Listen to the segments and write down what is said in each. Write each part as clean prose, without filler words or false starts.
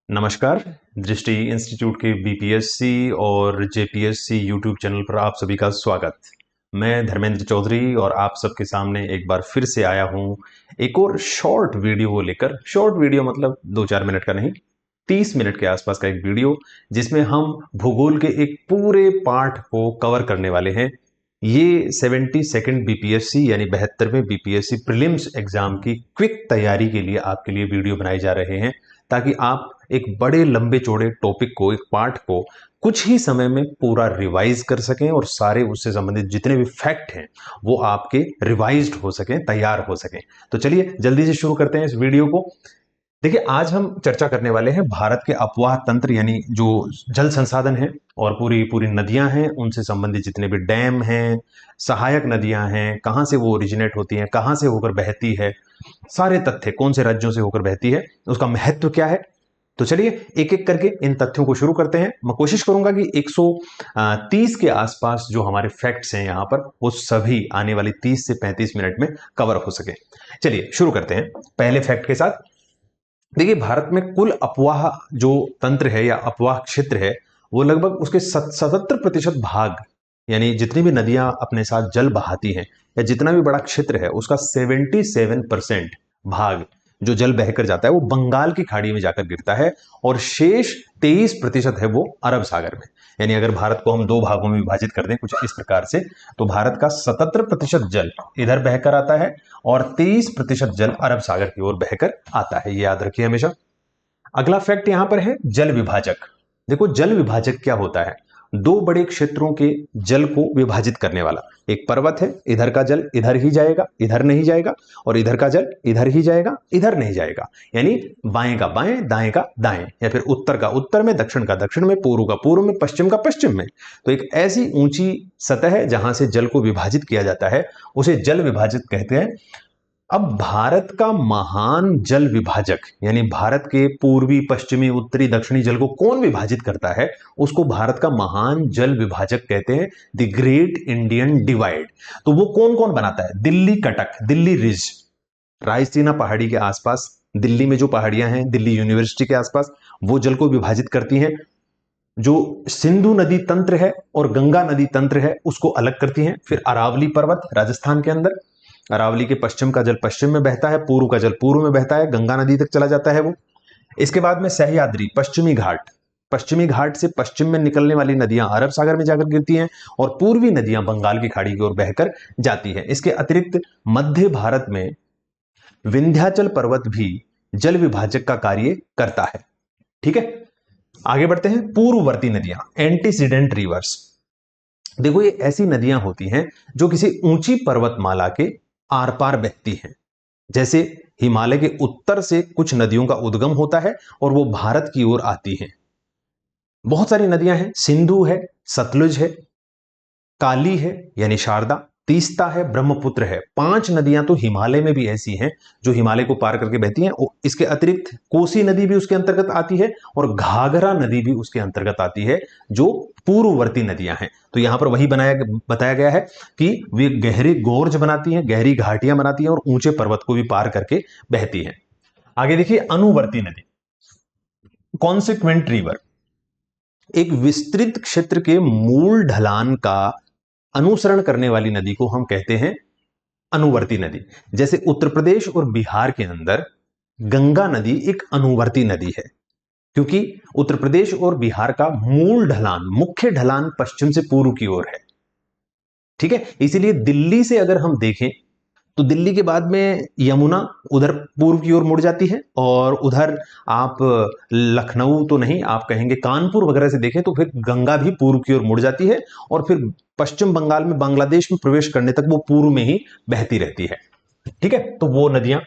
नमस्कार। दृष्टि इंस्टीट्यूट के बीपीएससी और जेपीएससी यूट्यूब चैनल पर आप सभी का स्वागत। मैं धर्मेंद्र चौधरी और आप सबके सामने एक बार फिर से आया हूं एक और शॉर्ट वीडियो को लेकर। शॉर्ट वीडियो मतलब 2-4 मिनट का नहीं, 30 मिनट के आसपास का एक वीडियो, जिसमें हम भूगोल के एक पूरे पाठ को कवर करने वाले हैं। ये 72nd बीपीएससी यानी 72वें बीपीएससी प्रीलिम्स एग्जाम की क्विक तैयारी के लिए आपके लिए वीडियो बनाए जा रहे हैं, ताकि आप एक बड़े लंबे चौड़े टॉपिक को, एक पार्ट को कुछ ही समय में पूरा रिवाइज कर सकें और सारे उससे संबंधित जितने भी फैक्ट हैं वो आपके रिवाइज्ड हो सकें, तैयार हो सकें। तो चलिए जल्दी से शुरू करते हैं इस वीडियो को। देखिए, आज हम चर्चा करने वाले हैं भारत के अपवाह तंत्र यानी जो जल संसाधन है और पूरी पूरी नदियां हैं, उनसे संबंधित जितने भी डैम हैं, सहायक नदियां हैं, कहां से वो ओरिजिनेट होती हैं, कहां से होकर बहती है, सारे तथ्य, कौन से राज्यों से होकर बहती है, उसका महत्व क्या है। तो चलिए एक एक करके इन तथ्यों को शुरू करते हैं। मैं कोशिश करूंगा कि 130 के आसपास जो हमारे फैक्ट्स हैं यहां पर, वो सभी आने वाली 30 से 35 मिनट में कवर हो सके। चलिए शुरू करते हैं पहले फैक्ट के साथ। देखिए, भारत में कुल अपवाह जो तंत्र है या अपवाह क्षेत्र है, वो लगभग उसके 77% भाग, यानी जितनी भी नदियां अपने साथ जल बहाती हैं या जितना भी बड़ा क्षेत्र है, उसका 77% भाग जो जल बहकर जाता है वो बंगाल की खाड़ी में जाकर गिरता है, और शेष 23% है वो अरब सागर में। यानी अगर भारत को हम दो भागों में विभाजित कर दें कुछ इस प्रकार से, तो भारत का 77% जल इधर बहकर आता है और 23% जल अरब सागर की ओर बहकर आता है। ये याद रखिए हमेशा। अगला फैक्ट यहां पर है जल विभाजक। देखो, जल विभाजक क्या होता है? दो बड़े क्षेत्रों के जल को विभाजित करने वाला। एक पर्वत है, इधर का जल इधर ही जाएगा, इधर नहीं जाएगा, और इधर का जल इधर ही जाएगा, इधर नहीं जाएगा। यानी बाएं का बाएं, दाएं का दाएं, या फिर उत्तर का उत्तर में, दक्षिण का दक्षिण में, पूर्व का पूर्व में, पश्चिम का पश्चिम में। तो एक ऐसी ऊंची सतह है जहां से जल को विभाजित किया जाता है, उसे जल विभाजित कहते हैं। अब भारत का महान जल विभाजक, यानी भारत के पूर्वी, पश्चिमी, उत्तरी, दक्षिणी जल को कौन विभाजित करता है, उसको भारत का महान जल विभाजक कहते हैं, द ग्रेट इंडियन डिवाइड। तो वो कौन कौन बनाता है? दिल्ली कटक, दिल्ली रिज, रायसीना पहाड़ी के आसपास, दिल्ली में जो पहाड़ियां हैं, दिल्ली यूनिवर्सिटी के आसपास, वो जल को विभाजित करती हैं। जो सिंधु नदी तंत्र है और गंगा नदी तंत्र है, उसको अलग करती हैं। फिर अरावली पर्वत राजस्थान के अंदर, अरावली के पश्चिम का जल पश्चिम में बहता है, पूर्व का जल पूर्व में बहता है, गंगा नदी तक चला जाता है वो। इसके बाद में सह्याद्री, पश्चिमी घाट, पश्चिमी घाट से पश्चिम में निकलने वाली नदियां अरब सागर में जाकर गिरती हैं, और पूर्वी नदियां बंगाल की खाड़ी की ओर बहकर जाती है। इसके अतिरिक्त मध्य भारत में विंध्याचल पर्वत भी जल विभाजक का कार्य करता है। ठीक है, आगे बढ़ते हैं। पूर्ववर्ती नदियां, एंटीसीडेंट रिवर्स। देखो, ये ऐसी नदियां होती हैं जो किसी ऊंची पर्वतमाला के आर पार बहती हैं। जैसे हिमालय के उत्तर से कुछ नदियों का उद्गम होता है और वो भारत की ओर आती हैं। बहुत सारी नदियां हैं, सिंधु है, सतलुज है, काली है यानी शारदा, तीस्ता है, ब्रह्मपुत्र है। 5 नदियां तो हिमालय में भी ऐसी हैं जो हिमालय को पार करके बहती हैं। इसके अतिरिक्त कोसी नदी भी उसके अंतर्गत आती है और घाघरा नदी भी उसके अंतर्गत आती है, जो पूर्ववर्ती नदियां हैं। तो यहां पर वही बताया गया है कि वे गहरे गोर्ज बनाती हैं, गहरी घाटियां बनाती हैं और ऊंचे पर्वत को भी पार करके बहती हैं। आगे देखिए, अनुवर्ती नदी, कॉन्सिक्वेंट रिवर। एक विस्तृत क्षेत्र के मूल ढलान का अनुसरण करने वाली नदी को हम कहते हैं अनुवर्ती नदी। जैसे उत्तर प्रदेश और बिहार के अंदर गंगा नदी एक अनुवर्ती नदी है, क्योंकि उत्तर प्रदेश और बिहार का मूल ढलान, मुख्य ढलान पश्चिम से पूर्व की ओर है। ठीक है, इसीलिए दिल्ली से अगर हम देखें तो दिल्ली के बाद में यमुना उधर पूर्व की ओर मुड़ जाती है, और उधर आप लखनऊ तो नहीं, आप कहेंगे कानपुर वगैरह से देखें तो फिर गंगा भी पूर्व की ओर मुड़ जाती है, और फिर पश्चिम बंगाल में, बांग्लादेश में प्रवेश करने तक वो पूर्व में ही बहती रहती है। ठीक है, तो वो नदियां।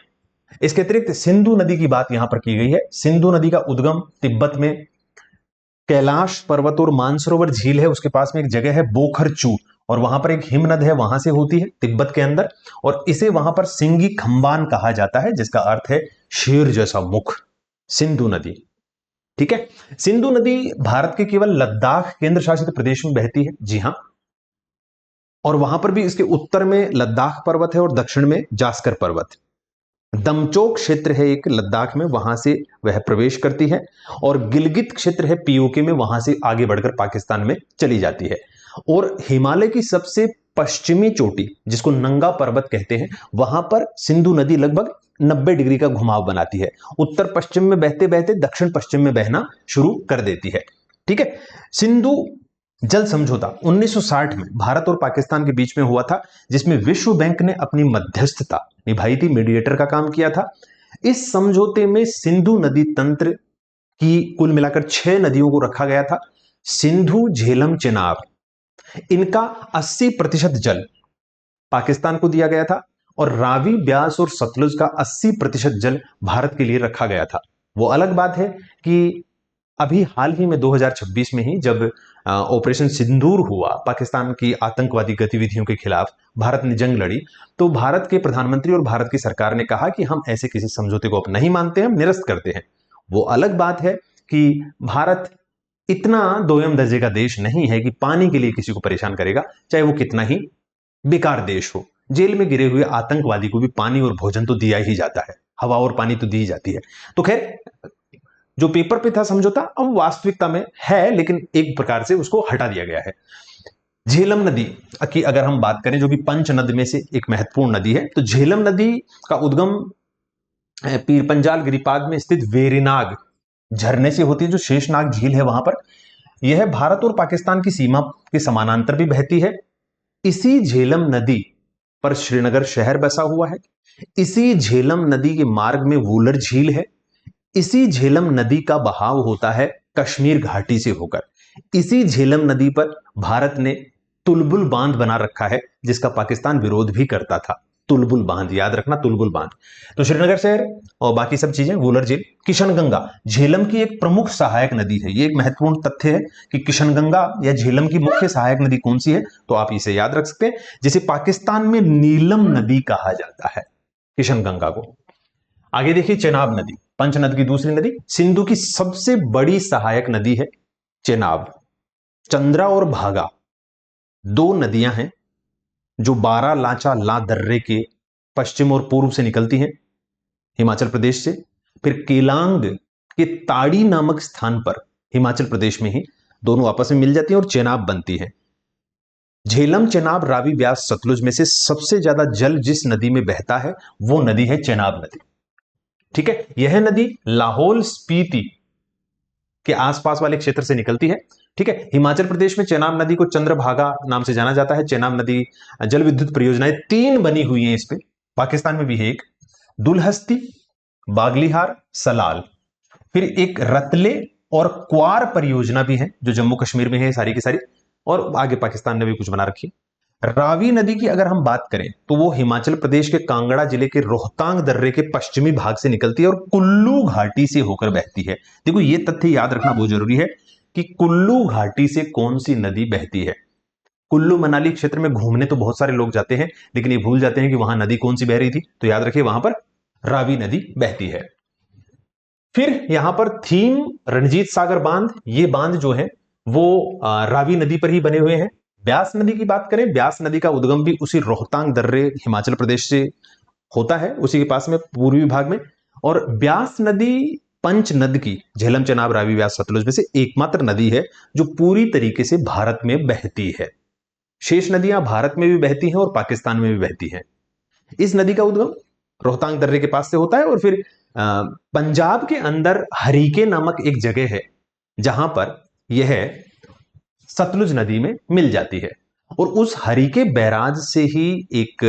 इसके अतिरिक्त सिंधु नदी की बात यहां पर की गई है। सिंधु नदी का उद्गम तिब्बत में कैलाश पर्वत और मानसरोवर झील है, उसके पास में एक जगह है बोखरचू, और वहां पर एक हिमनद है, वहां से होती है तिब्बत के अंदर, और इसे वहां पर सिंगी खंबान कहा जाता है, जिसका अर्थ है शेर जैसा मुख। सिंधु नदी। ठीक है, सिंधु नदी भारत के केवल लद्दाख केंद्र शासित प्रदेश में बहती है। जी हां, और वहां पर भी इसके उत्तर में लद्दाख पर्वत है और दक्षिण में जास्कर पर्वत। दमचोक क्षेत्र है एक लद्दाख में, वहां से वह प्रवेश करती है, और गिलगित क्षेत्र है पीओके में, वहां से आगे बढ़कर पाकिस्तान में चली जाती है। और हिमालय की सबसे पश्चिमी चोटी, जिसको नंगा पर्वत कहते हैं, वहां पर सिंधु नदी लगभग 90 डिग्री का घुमाव बनाती है, उत्तर पश्चिम में बहते बहते दक्षिण पश्चिम में बहना शुरू कर देती है। ठीक है। सिंधु जल समझौता 1960 में भारत और पाकिस्तान के बीच में हुआ था, जिसमें विश्व बैंक ने अपनी मध्यस्थता निभाई थी, मीडिएटर का काम किया था। इस समझौते में सिंधु नदी तंत्र की कुल मिलाकर 6 नदियों को रखा गया था। सिंधु, झेलम, चेनाब, इनका 80% जल पाकिस्तान को दिया गया था, और रावी, ब्यास और सतलुज का 80% जल भारत के लिए रखा गया था। वो अलग बात है कि अभी हाल ही में 2026 में ही जब ऑपरेशन सिंदूर हुआ, पाकिस्तान की आतंकवादी गतिविधियों के खिलाफ भारत ने जंग लड़ी, तो भारत के प्रधानमंत्री और भारत की सरकार ने कहा कि हम ऐसे किसी समझौते को अब नहीं मानते, हम निरस्त करते हैं। वो अलग बात है कि भारत इतना दोयम दर्जे का देश नहीं है कि पानी के लिए किसी को परेशान करेगा, चाहे वो कितना ही बेकार देश हो। जेल में गिरे हुए आतंकवादी को भी पानी और भोजन तो दिया ही जाता है, हवा और पानी तो दी जाती है। तो खैर, जो पेपर पे था समझौता, अब वास्तविकता में है, लेकिन एक प्रकार से उसको हटा दिया गया है। झेलम नदी की अगर हम बात करें, जो कि पंच नद में से एक महत्वपूर्ण नदी है, तो झेलम नदी का उद्गम पीर पंजाल गिरिपाद में स्थित वेरीनाग झरने से होती है, जो शेषनाग झील है वहां पर। यह भारत और पाकिस्तान की सीमा के समानांतर भी बहती है। इसी झेलम नदी पर श्रीनगर शहर बसा हुआ है। इसी झेलम नदी के मार्ग में वूलर झील है। इसी झेलम नदी का बहाव होता है कश्मीर घाटी से होकर। इसी झेलम नदी पर भारत ने तुलबुल बांध बना रखा है, जिसका पाकिस्तान विरोध भी करता था। तुलबुल बांध, याद रखना, तुलबुल बांध। तो श्रीनगर शहर और बाकी सब चीजें, वूलर झील। किशनगंगा झेलम की एक प्रमुख सहायक नदी है। ये एक महत्वपूर्ण तथ्य है कि किशनगंगा या झेलम की मुख्य सहायक नदी कौन सी है, तो आप इसे याद रख सकते हैं, जिसे पाकिस्तान में नीलम नदी कहा जाता है, किशनगंगा को। आगे देखिए, चेनाब नदी, पंचनद की दूसरी नदी, सिंधु की सबसे बड़ी सहायक नदी है चेनाब। चंद्रा और भागा 2 नदियां हैं जो 12 लाचा ला दर्रे के पश्चिम और पूर्व से निकलती हैं हिमाचल प्रदेश से। फिर केलांग के ताड़ी नामक स्थान पर हिमाचल प्रदेश में ही दोनों आपस में मिल जाती हैं और चेनाब बनती है। झेलम, चेनाब, रावी, ब्यास, सतलुज में से सबसे ज्यादा जल जिस नदी में बहता है वो नदी है चेनाब नदी। ठीक है। यह नदी लाहौल स्पीति के आसपास वाले क्षेत्र से निकलती है। ठीक है। हिमाचल प्रदेश में चेनाब नदी को चंद्रभागा नाम से जाना जाता है। चेनाब नदी जल विद्युत परियोजनाएं 3 बनी हुई हैं इस पे। पाकिस्तान में भी है एक, दुलहस्ती, बागलीहार, सलाल। फिर एक रतले और क्वार परियोजना भी है जो जम्मू कश्मीर में है सारी की सारी, और आगे पाकिस्तान ने भी कुछ बना रखी है। रावी नदी की अगर हम बात करें तो वो हिमाचल प्रदेश के कांगड़ा जिले के रोहतांग दर्रे के पश्चिमी भाग से निकलती है और कुल्लू घाटी से होकर बहती है। देखो, ये तथ्य याद रखना बहुत जरूरी है कि कुल्लू घाटी से कौन सी नदी बहती है। कुल्लू मनाली क्षेत्र में घूमने तो बहुत सारे लोग जाते हैं, लेकिन ये भूल जाते हैं कि वहां नदी कौन सी बह रही थी, तो याद रखिए वहां पर रावी नदी बहती है। फिर यहां पर थीम रणजीत सागर बांध, ये बांध जो है वो रावी नदी पर ही बने हुए हैं। ब्यास नदी की बात करें, ब्यास नदी का उद्गम भी उसी रोहतांग दर्रे हिमाचल प्रदेश से होता है, उसी के पास में पूर्वी भाग में। और ब्यास नदी पंच नद की, झेलम, चेनाब, रावी, ब्यास, सतलुज में से एकमात्र नदी है जो पूरी तरीके से भारत में बहती है। शेष नदियां भारत में भी बहती हैं और पाकिस्तान में भी बहती हैं। इस नदी का उद्गम रोहतांग दर्रे के पास से होता है, और फिर पंजाब के अंदर हरीके नामक एक जगह है जहां पर यह सतलुज नदी में मिल जाती है। और उस हरीके बैराज से ही एक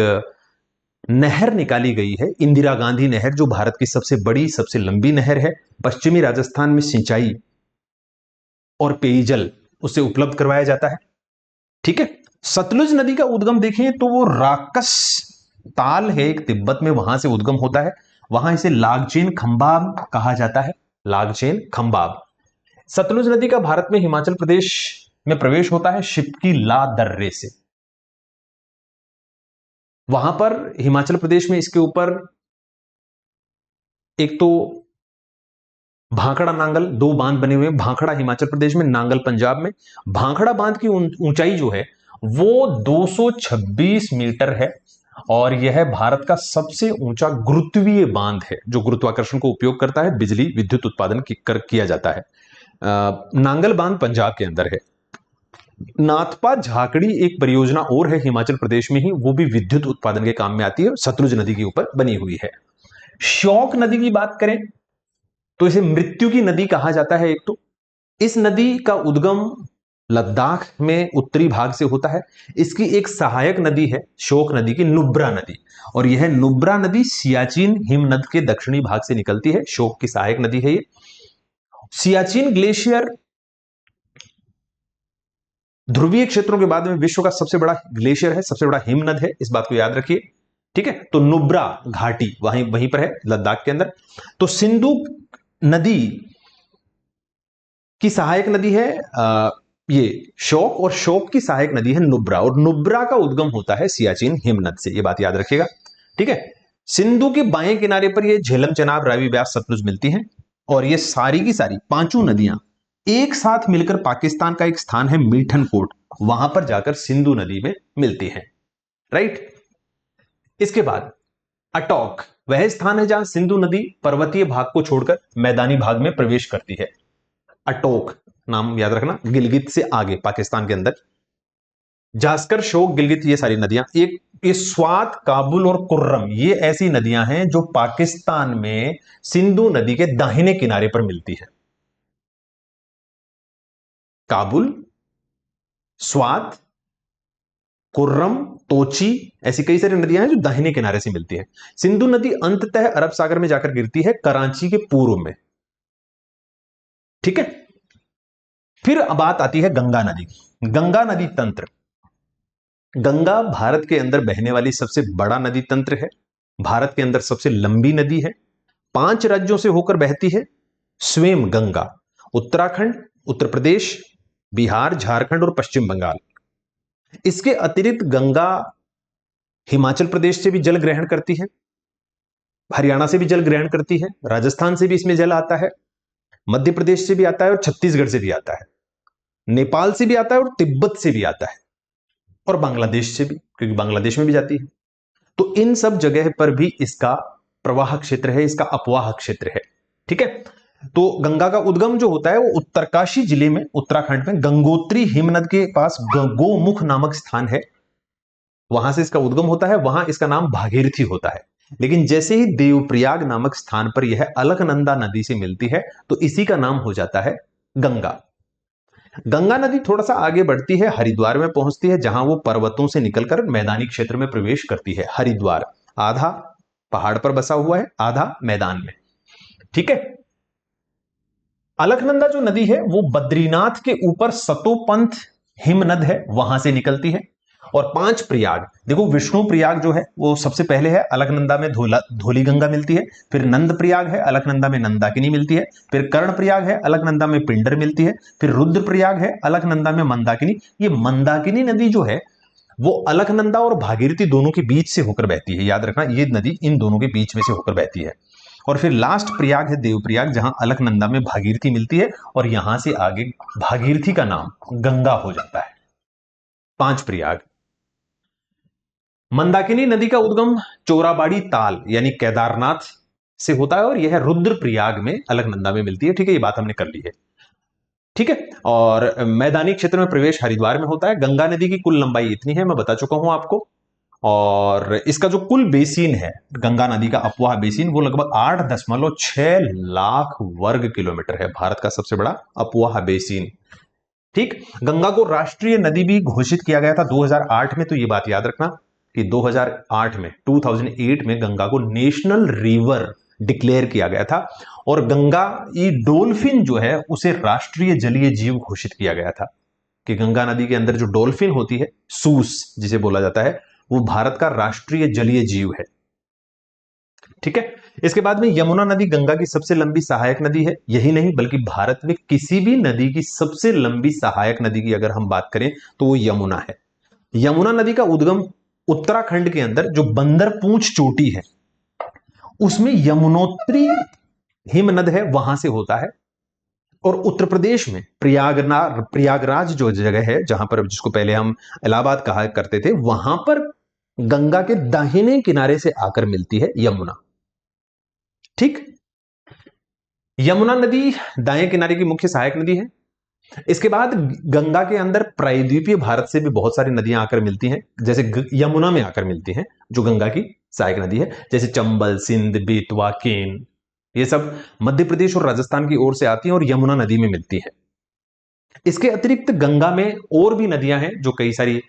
नहर निकाली गई है, इंदिरा गांधी नहर, जो भारत की सबसे बड़ी, सबसे लंबी नहर है। पश्चिमी राजस्थान में सिंचाई और पेयजल उससे उपलब्ध करवाया जाता है। ठीक है। सतलुज नदी का उद्गम देखें तो वो राकस ताल है एक, तिब्बत में, वहां से उद्गम होता है। वहां इसे लागचेन खंबाब कहा जाता है, लागचेन खंबाब। सतलुज नदी का भारत में हिमाचल प्रदेश में प्रवेश होता है शिपकी ला दर्रे से। वहां पर हिमाचल प्रदेश में इसके ऊपर एक तो भाखड़ा नांगल 2 बांध बने हुए हैं। भाखड़ा हिमाचल प्रदेश में, नांगल पंजाब में। भाखड़ा बांध की ऊंचाई जो है वो 226 मीटर है। और यह भारत का सबसे ऊंचा गुरुत्वीय बांध है जो गुरुत्वाकर्षण को उपयोग करता है, बिजली विद्युत उत्पादन किया जाता है। नांगल बांध पंजाब के अंदर है। नाथपा झाकड़ी एक परियोजना और है हिमाचल प्रदेश में ही, वो भी विद्युत उत्पादन के काम में आती है, सतलुज नदी के ऊपर बनी हुई है। श्योक नदी की बात करें तो इसे मृत्यु की नदी कहा जाता है। एक तो इस नदी का उद्गम लद्दाख में उत्तरी भाग से होता है। इसकी एक सहायक नदी है श्योक नदी की, नुब्रा नदी, और यह नुब्रा नदी सियाचिन हिमनद के दक्षिणी भाग से निकलती है। श्योक की सहायक नदी है ये। सियाचिन ग्लेशियर ध्रुवीय क्षेत्रों के बाद में विश्व का सबसे बड़ा ग्लेशियर है, सबसे बड़ा हिमनद है, इस बात को याद रखिए। ठीक है, तो नुब्रा घाटी वहीं पर है लद्दाख के अंदर। तो सिंधु नदी की सहायक नदी है ये श्योक, और श्योक की सहायक नदी है नुब्रा, और नुब्रा का उद्गम होता है सियाचिन हिमनद से, ये बात याद रखिएगा। ठीक है, सिंधु के बाएं किनारे पर ये झेलम, चनाब, रावी, ब्यास, सतलुज मिलती हैं, और ये सारी की सारी पांचों नदियां एक साथ मिलकर पाकिस्तान का एक स्थान है मीठन कोट, वहां पर जाकर सिंधु नदी में मिलती हैं। राइट। इसके बाद अटोक वह स्थान है जहां सिंधु नदी पर्वतीय भाग को छोड़कर मैदानी भाग में प्रवेश करती है। अटोक नाम याद रखना, गिलगित से आगे पाकिस्तान के अंदर। जास्कर, शोक, गिलगित, ये सारी नदियां, ये स्वात, काबुल और कुर्रम, ये ऐसी नदियां हैं जो पाकिस्तान में सिंधु नदी के दाहिने किनारे पर मिलती है। काबुल, स्वात, कुर्रम, तोची, ऐसी कई सारी नदियां हैं जो दाहिने किनारे से मिलती है। सिंधु नदी अंततः अरब सागर में जाकर गिरती है कराची के पूर्व में। ठीक है, फिर बात आती है गंगा नदी की। गंगा नदी तंत्र, गंगा भारत के अंदर बहने वाली सबसे बड़ा नदी तंत्र है, भारत के अंदर सबसे लंबी नदी है, 5 राज्यों से होकर बहती है स्वयं गंगा। उत्तराखंड, उत्तर प्रदेश, बिहार, झारखंड और पश्चिम बंगाल। इसके अतिरिक्त गंगा हिमाचल प्रदेश से भी जल ग्रहण करती है, हरियाणा से भी जल ग्रहण करती है, राजस्थान से भी इसमें जल आता है, मध्य प्रदेश से भी आता है और छत्तीसगढ़ से भी आता है, नेपाल से भी आता है और तिब्बत से भी आता है, और बांग्लादेश से भी, क्योंकि बांग्लादेश में भी जाती है। तो इन सब जगह पर भी इसका प्रवाह क्षेत्र है, इसका अपवाह क्षेत्र है। ठीक है, तो गंगा का उद्गम जो होता है वो उत्तरकाशी जिले में, उत्तराखंड में गंगोत्री हिमनद के पास गोमुख नामक स्थान है, वहां से इसका उद्गम होता है, वहां इसका नाम भागीरथी होता है। लेकिन जैसे ही देवप्रयाग नामक स्थान पर यह अलकनंदा नदी से मिलती है तो इसी का नाम हो जाता है गंगा। गंगा नदी थोड़ा सा आगे बढ़ती है, हरिद्वार में पहुंचती है, जहां वो पर्वतों से निकलकर मैदानी क्षेत्र में प्रवेश करती है। हरिद्वार आधा पहाड़ पर बसा हुआ है, आधा मैदान में। ठीक है, अलकनंदा जो नदी है वो बद्रीनाथ के ऊपर सतोपंथ हिमनद है, वहां से निकलती है। और 5 प्रयाग, देखो विष्णु प्रयाग जो है वो सबसे पहले है, अलकनंदा में धौली गंगा मिलती है, फिर नंद प्रयाग है, अलकनंदा में नंदाकिनी मिलती है, फिर कर्ण प्रयाग है, अलकनंदा में पिंडर मिलती है, फिर रुद्र प्रयाग है, अलकनंदा में मंदाकिनी। ये मंदाकिनी नदी जो है वो अलकनंदा और भागीरथी दोनों के बीच से होकर बहती है, याद रखना ये नदी इन दोनों के बीच में से होकर बहती है। और फिर लास्ट प्रयाग है देवप्रयाग, जहां अलकनंदा में भागीरथी मिलती है, और यहां से आगे भागीरथी का नाम गंगा हो जाता है। 5 प्रयाग। मंदाकिनी नदी का उद्गम चोराबाड़ी ताल यानी केदारनाथ से होता है, और यह रुद्रप्रयाग में अलकनंदा में मिलती है। ठीक है, ये बात हमने कर ली है। ठीक है, और मैदानी क्षेत्र में प्रवेश हरिद्वार में होता है। गंगा नदी की कुल लंबाई इतनी है, मैं बता चुका हूं आपको। और इसका जो कुल बेसिन है, गंगा नदी का अपवाह बेसिन, वो लगभग 8.6 लाख वर्ग किलोमीटर है, भारत का सबसे बड़ा अपवाह बेसिन। ठीक, गंगा को राष्ट्रीय नदी भी घोषित किया गया था 2008 में, तो ये बात याद रखना कि 2008 में गंगा को नेशनल रिवर डिक्लेयर किया गया था। और गंगा ये डॉल्फिन जो है उसे राष्ट्रीय जलीय जीव घोषित किया गया था, कि गंगा नदी के अंदर जो डॉल्फिन होती है, सूस जिसे बोला जाता है, वो भारत का राष्ट्रीय जलीय जीव है। ठीक है, इसके बाद में यमुना नदी गंगा की सबसे लंबी सहायक नदी है। यही नहीं बल्कि भारत में किसी भी नदी की सबसे लंबी सहायक नदी की अगर हम बात करें तो वो यमुना है। यमुना नदी का उद्गम उत्तराखंड के अंदर जो बंदरपूंछ चोटी है उसमें यमुनोत्री हिमनद है, वहां से होता है। और उत्तर प्रदेश में प्रयागराज जो जगह है, जहां पर जिसको पहले हम इलाहाबाद कहा करते थे, वहां पर गंगा के दाहिने किनारे से आकर मिलती है यमुना। ठीक, यमुना नदी दाएं किनारे की मुख्य सहायक नदी है। इसके बाद गंगा के अंदर प्रायद्वीपीय भारत से भी बहुत सारी नदियां आकर मिलती हैं, जैसे यमुना में आकर मिलती हैं, जो गंगा की सहायक नदी है, जैसे चंबल, सिंध, बेतवा, केन, ये सब मध्य प्रदेश और राजस्थान की ओर से आती हैं और यमुना नदी में मिलती है। इसके अतिरिक्त गंगा में और भी नदियां हैं जो कई सारी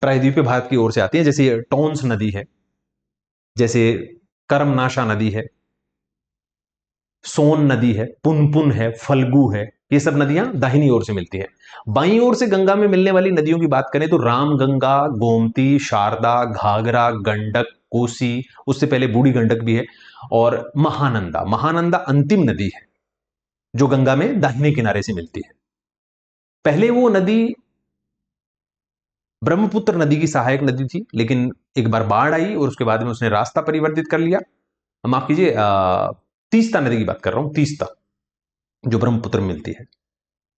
प्रायद्वीपीय भारत की ओर से आती हैं, जैसे टोंस नदी है, जैसे करमनाशा नदी है, सोन नदी है, पुनपुन है, फल्गु है, ये सब नदियां दाहिनी ओर से मिलती है। बाईं ओर से गंगा में मिलने वाली नदियों की बात करें तो रामगंगा, गोमती, शारदा, घाघरा, गंडक, कोसी, उससे पहले बूढ़ी गंडक भी है, और महानंदा। महानंदा अंतिम नदी है जो गंगा में दाहिने किनारे से मिलती है। पहले वो नदी ब्रह्मपुत्र नदी की सहायक नदी थी, लेकिन एक बार बाढ़ आई और उसके बाद में उसने रास्ता परिवर्तित कर लिया। माफ कीजिए, तीस्ता नदी की बात कर रहा हूं, तीस्ता जो ब्रह्मपुत्र में मिलती है।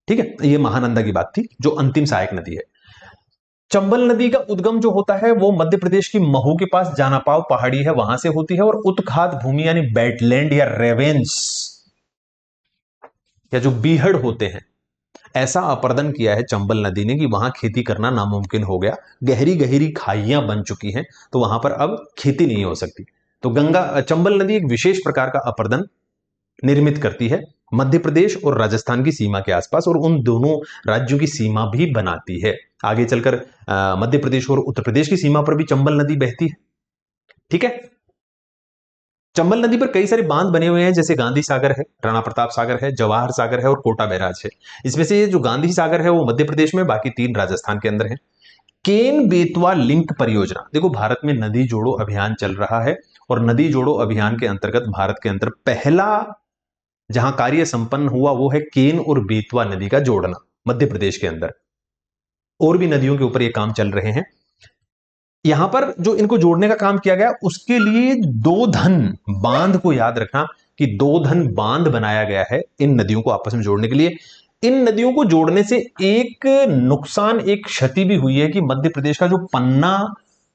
ठीक है, ये महानंदा की बात थी जो अंतिम सहायक नदी है। चंबल नदी का उद्गम जो होता है वो मध्य प्रदेश की महू के पास जानापाव पहाड़ी है, वहां से होती है, और उत्खात भूमि यानी बेटलैंड या रेवेंस या जो बीहड़ होते हैं, ऐसा अपरदन किया है चंबल नदी ने कि वहां खेती करना नामुमकिन हो गया। गहरी गहरी खाइयां बन चुकी हैं, तो वहां पर अब खेती नहीं हो सकती। तो गंगा चंबल नदी एक विशेष प्रकार का अपरदन निर्मित करती है मध्य प्रदेश और राजस्थान की सीमा के आसपास, और उन दोनों राज्यों की सीमा भी बनाती है। आगे चलकर मध्य प्रदेश और उत्तर प्रदेश की सीमा पर भी चंबल नदी बहती है। ठीक है, चंबल नदी पर कई सारे बांध बने हुए हैं, जैसे गांधी सागर है, राणा प्रताप सागर है, जवाहर सागर है और कोटा बैराज है। इसमें से ये जो गांधी सागर है वो मध्य प्रदेश में, बाकी 3 राजस्थान के अंदर है। केन बेतवा लिंक परियोजना, देखो भारत में नदी जोड़ो अभियान चल रहा है, और नदी जोड़ो अभियान के अंतर्गत भारत के अंदर पहला जहां कार्य संपन्न हुआ वो है केन और बेतवा नदी का जोड़ना मध्य प्रदेश के अंदर। और भी नदियों के ऊपर ये काम चल रहे हैं। यहां पर जो इनको जोड़ने का काम किया गया, उसके लिए दो धन बांध को याद रखना कि दो धन बांध बनाया गया है इन नदियों को आपस में जोड़ने के लिए। इन नदियों को जोड़ने से एक नुकसान, एक क्षति भी हुई है कि मध्य प्रदेश का जो पन्ना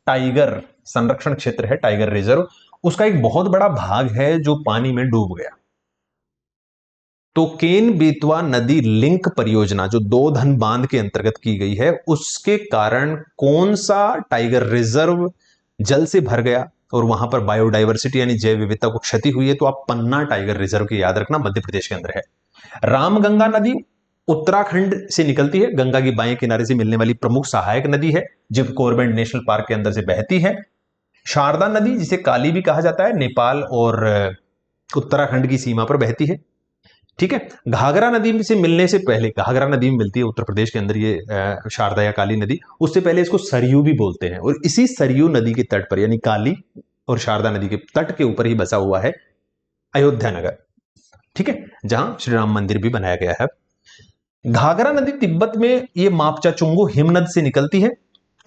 टाइगर संरक्षण क्षेत्र है, टाइगर रिजर्व, उसका एक बहुत बड़ा भाग है जो पानी में डूब गया। तो केन बेतवा नदी लिंक परियोजना जो दो धन बांध के अंतर्गत की गई है, उसके कारण कौन सा टाइगर रिजर्व जल से भर गया और वहां पर बायोडायवर्सिटी यानी जैव विविधता को क्षति हुई है, तो आप पन्ना टाइगर रिजर्व की याद रखना, मध्य प्रदेश के अंदर है। रामगंगा नदी उत्तराखंड से निकलती है, गंगा की बाएं किनारे से मिलने वाली प्रमुख सहायक नदी है, जब कॉर्बेट नेशनल पार्क के अंदर से बहती है। शारदा नदी जिसे काली भी कहा जाता है, नेपाल और उत्तराखंड की सीमा पर बहती है। ठीक है, घाघरा नदी से मिलने से पहले, घाघरा नदी में मिलती है उत्तर प्रदेश के अंदर ये शारदा या काली नदी, उससे पहले इसको सरयू भी बोलते हैं, और इसी सरयू नदी के तट पर यानी काली और शारदा नदी के तट के ऊपर ही बसा हुआ है अयोध्या नगर। ठीक है, जहां श्री राम मंदिर भी बनाया गया है। घाघरा नदी तिब्बत में ये मापचाचुंगो हिमनद से निकलती है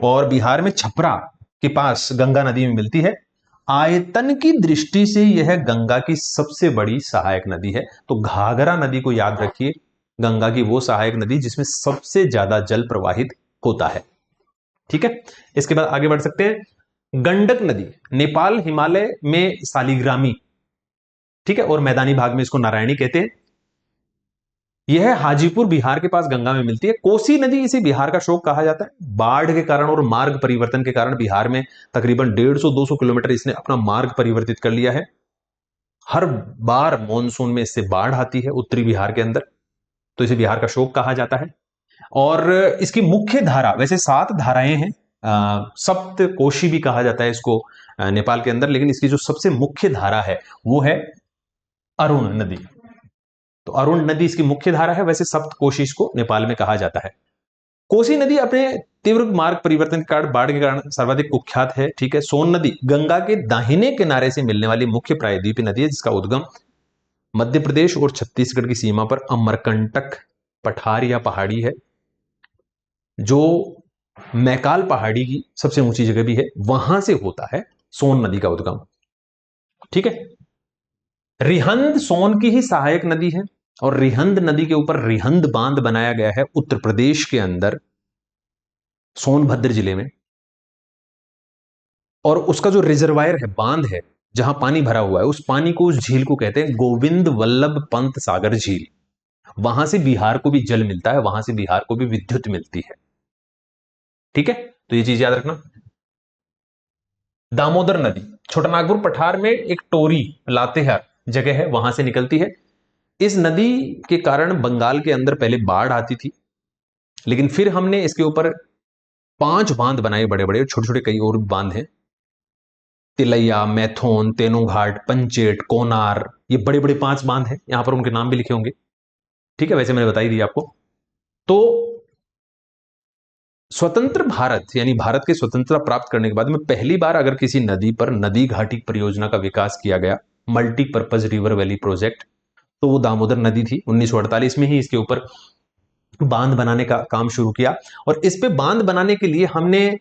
और बिहार में छपरा के पास गंगा नदी में मिलती है। आयतन की दृष्टि से यह गंगा की सबसे बड़ी सहायक नदी है। तो घाघरा नदी को याद रखिए, गंगा की वो सहायक नदी जिसमें सबसे ज्यादा जल प्रवाहित होता है। ठीक है, इसके बाद आगे बढ़ सकते हैं। गंडक नदी नेपाल हिमालय में सालिग्रामी, ठीक है, और मैदानी भाग में इसको नारायणी कहते हैं। यह हाजीपुर बिहार के पास गंगा में मिलती है। कोसी नदी, इसे बिहार का शोक कहा जाता है। बाढ़ के कारण और मार्ग परिवर्तन के कारण बिहार में तकरीबन 150-200 किलोमीटर इसने अपना मार्ग परिवर्तित कर लिया है। हर बार मानसून में इससे बाढ़ आती है उत्तरी बिहार के अंदर, तो इसे बिहार का शोक कहा जाता है। और इसकी मुख्य धारा, वैसे 7 धाराएं हैं, सप्त कोशी भी कहा जाता है इसको नेपाल के अंदर, लेकिन इसकी जो सबसे मुख्य धारा है वो है अरुण नदी। तो अरुण नदी इसकी मुख्य धारा है, वैसे सप्त कोशी इसको नेपाल में कहा जाता है। कोसी नदी अपने तीव्र मार्ग परिवर्तन के कारण, बाढ़ के कारण सर्वाधिक कुख्यात है। ठीक है, सोन नदी गंगा के दाहिने किनारे से मिलने वाली मुख्य प्रायद्वीपीय नदी है, जिसका उद्गम मध्य प्रदेश और छत्तीसगढ़ की सीमा पर अमरकंटक पठार या पहाड़ी है, जो मैकाल पहाड़ी की सबसे ऊंची जगह भी है, वहां से होता है सोन नदी का उद्गम। ठीक है, रिहंद सोन की ही सहायक नदी है, और रिहंद नदी के ऊपर रिहंद बांध बनाया गया है उत्तर प्रदेश के अंदर सोनभद्र जिले में। और उसका जो रिजर्वायर है, बांध है, जहां पानी भरा हुआ है, उस पानी को, उस झील को कहते हैं गोविंद वल्लभ पंत सागर झील। वहां से बिहार को भी जल मिलता है, वहां से बिहार को भी विद्युत मिलती है। ठीक है, तो ये चीज याद रखना। दामोदर नदी छोटानागपुर पठार में एक टोरी लातेहार जगह है, वहां से निकलती है। इस नदी के कारण बंगाल के अंदर पहले बाढ़ आती थी, लेकिन फिर हमने इसके ऊपर 5 बांध बनाए, बड़े बड़े, छोटे छोटे कई और बांध हैं। तिलैया, मैथोन, तेनोघाट, पंचेट, कोनार, ये बड़े बड़े 5 बांध हैं। यहां पर उनके नाम भी लिखे होंगे। ठीक है, वैसे मैंने बताई दी आपको। तो स्वतंत्र भारत, यानी भारत के स्वतंत्रता प्राप्त करने के बाद में पहली बार अगर किसी नदी पर नदी घाटी परियोजना का विकास किया गया, मल्टीपर्पज रिवर वैली प्रोजेक्ट, तो वो दामोदर नदी थी। 1948 में ही इसके ऊपर बांध बनाने का काम शुरू किया। और इस पे बांध बनाने के लिए हमने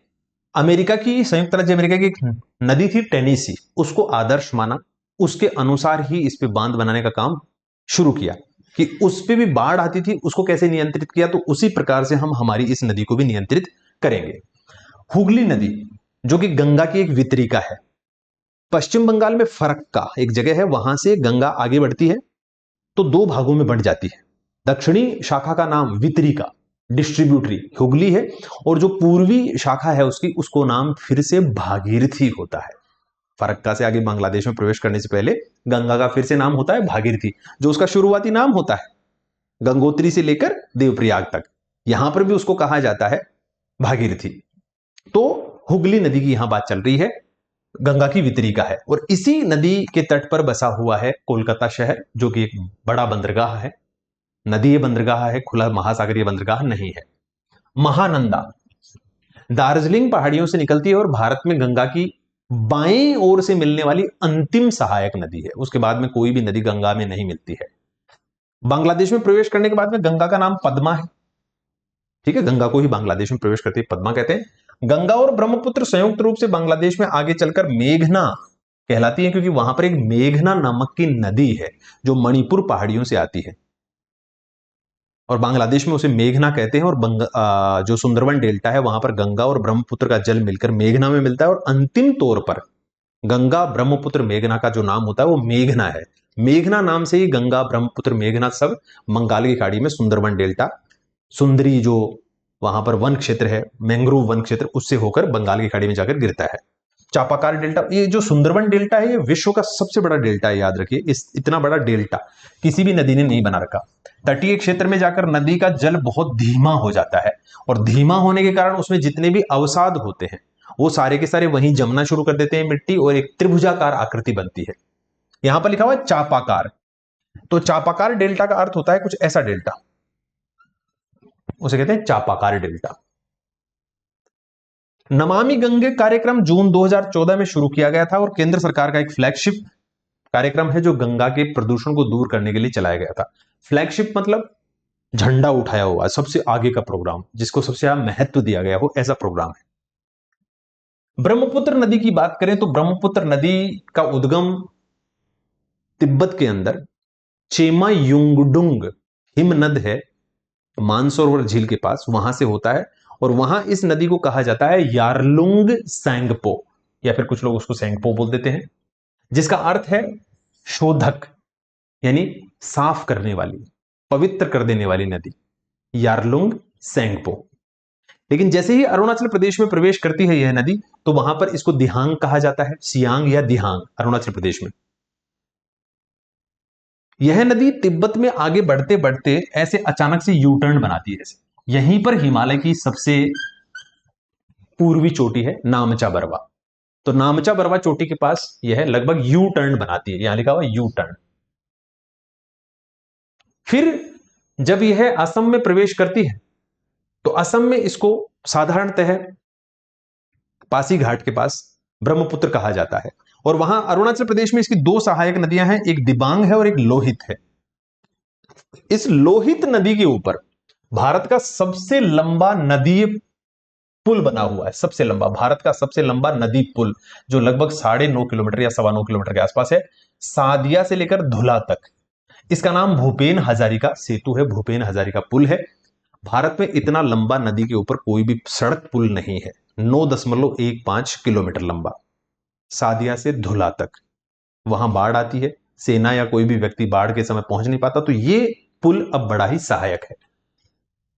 अमेरिका की, संयुक्त राज्य अमेरिका की एक नदी थी टेनेसी, उसको आदर्श माना। उसके अनुसार ही इस पे बांध बनाने का काम शुरू किया कि उस पे भी बाढ़ आती थी, उसको कैसे नियंत्रित किया, तो उसी प्रकार से हम हमारी इस नदी को भी नियंत्रित करेंगे। हुगली नदी, जो कि गंगा की एक वितरिका है, पश्चिम बंगाल में फरक्का एक जगह है, वहां से गंगा आगे बढ़ती है तो 2 भागों में बढ़ जाती है। दक्षिणी शाखा का नाम वितरिका, डिस्ट्रीब्यूटरी हुगली है, और जो पूर्वी शाखा है उसकी, उसको नाम फिर से भागीरथी होता है। फरक्का से आगे बांग्लादेश में प्रवेश करने से पहले गंगा का फिर से नाम होता है भागीरथी, जो उसका शुरुआती नाम होता है गंगोत्री से लेकर देवप्रयाग तक, यहां पर भी उसको कहा जाता है भागीरथी। तो हुगली नदी की यहां बात चल रही है, गंगा की वितरिका है। और इसी नदी के तट पर बसा हुआ है कोलकाता शहर, जो कि एक बड़ा बंदरगाह है। नदी ये बंदरगाह है, खुला महासागरीय बंदरगाह नहीं है। महानंदा दार्जिलिंग पहाड़ियों से निकलती है और भारत में गंगा की बाएं ओर से मिलने वाली अंतिम सहायक नदी है। उसके बाद में कोई भी नदी गंगा में नहीं मिलती है। बांग्लादेश में प्रवेश करने के बाद में गंगा का नाम पद्मा है। ठीक है, गंगा को ही बांग्लादेश में प्रवेश करते ही पद्मा कहते हैं। गंगा और ब्रह्मपुत्र संयुक्त रूप से बांग्लादेश में आगे चलकर मेघना कहलाती है, क्योंकि वहां पर एक मेघना नामक की नदी है जो मणिपुर पहाड़ियों से आती है और बांग्लादेश में उसे मेघना कहते हैं। और जो सुंदरवन डेल्टा है, वहां पर गंगा और ब्रह्मपुत्र का जल मिलकर मेघना में मिलता है। और अंतिम तौर पर गंगा ब्रह्मपुत्र मेघना का जो नाम होता है वो मेघना है। मेघना नाम से ही गंगा ब्रह्मपुत्र मेघना सब बंगाल की खाड़ी में सुंदरवन डेल्टा, सुंदरी जो वहां पर वन क्षेत्र है, मैंग्रोव वन क्षेत्र, उससे होकर बंगाल की खाड़ी में जाकर गिरता है। चापाकार डेल्टा, ये जो सुंदरवन डेल्टा है, ये विश्व का सबसे बड़ा डेल्टा है, याद रखिए। इस इतना बड़ा डेल्टा किसी भी नदी ने नहीं बना रखा। तटीय क्षेत्र में जाकर नदी का जल बहुत धीमा हो जाता है, और धीमा होने के कारण उसमें जितने भी अवसाद होते हैं वो सारे के सारे वहीं जमना शुरू कर देते हैं मिट्टी, और एक त्रिभुजाकार आकृति बनती है। यहां पर लिखा हुआ है चापाकार, तो चापाकार डेल्टा का अर्थ होता है कुछ ऐसा डेल्टा, उसे कहते हैं चापाकार डेल्टा। नमामि गंगे कार्यक्रम जून 2014 में शुरू किया गया था और केंद्र सरकार का एक फ्लैगशिप कार्यक्रम है जो गंगा के प्रदूषण को दूर करने के लिए चलाया गया था। फ्लैगशिप मतलब झंडा उठाया हुआ, सबसे आगे का प्रोग्राम, जिसको सबसे ज्यादा महत्व दिया गया हो, ऐसा प्रोग्राम है। ब्रह्मपुत्र नदी की बात करें तो ब्रह्मपुत्र नदी का उद्गम तिब्बत के अंदर चेमा युंगडुंग हिमनद है, मानसरोवर झील के पास, वहां से होता है। और वहां इस नदी को कहा जाता है यारलुंग सैंगपो, या फिर कुछ लोग उसको सैंगपो बोल देते हैं, जिसका अर्थ है शोधक, यानी साफ करने वाली, पवित्र कर देने वाली नदी, यारलुंग सैंगपो। लेकिन जैसे ही अरुणाचल प्रदेश में प्रवेश करती है यह नदी, तो वहां पर इसको दिहांग कहा जाता है, सियांग या दिहांग, अरुणाचल प्रदेश में। यह नदी तिब्बत में आगे बढ़ते बढ़ते ऐसे अचानक से यू टर्न बनाती है। यहीं पर हिमालय की सबसे पूर्वी चोटी है नामचा बरवा, तो नामचा बरवा चोटी के पास यह लगभग यू टर्न बनाती है, यहां लिखा हुआ यू टर्न। फिर जब यह असम में प्रवेश करती है तो असम में इसको साधारणतः पासीघाट के पास ब्रह्मपुत्र कहा जाता है। और वहां अरुणाचल प्रदेश में इसकी 2 सहायक नदियां हैं, एक दिबांग है और एक लोहित है। इस लोहित नदी के ऊपर भारत का सबसे लंबा नदी पुल बना हुआ है, सबसे लंबा, भारत का सबसे लंबा नदी पुल, जो लगभग 9.5 किलोमीटर या 9.25 किलोमीटर के आसपास है, सादिया से लेकर धुला तक। इसका नाम भूपेन हजारिका सेतु है, भूपेन हजारिका पुल है। भारत में इतना लंबा नदी के ऊपर कोई भी सड़क पुल नहीं है, 9.15 किलोमीटर लंबा। सादिया से धुला तक वहां बाढ़ आती है, सेना या कोई भी व्यक्ति बाढ़ के समय पहुंच नहीं पाता, तो ये पुल अब बड़ा ही सहायक है।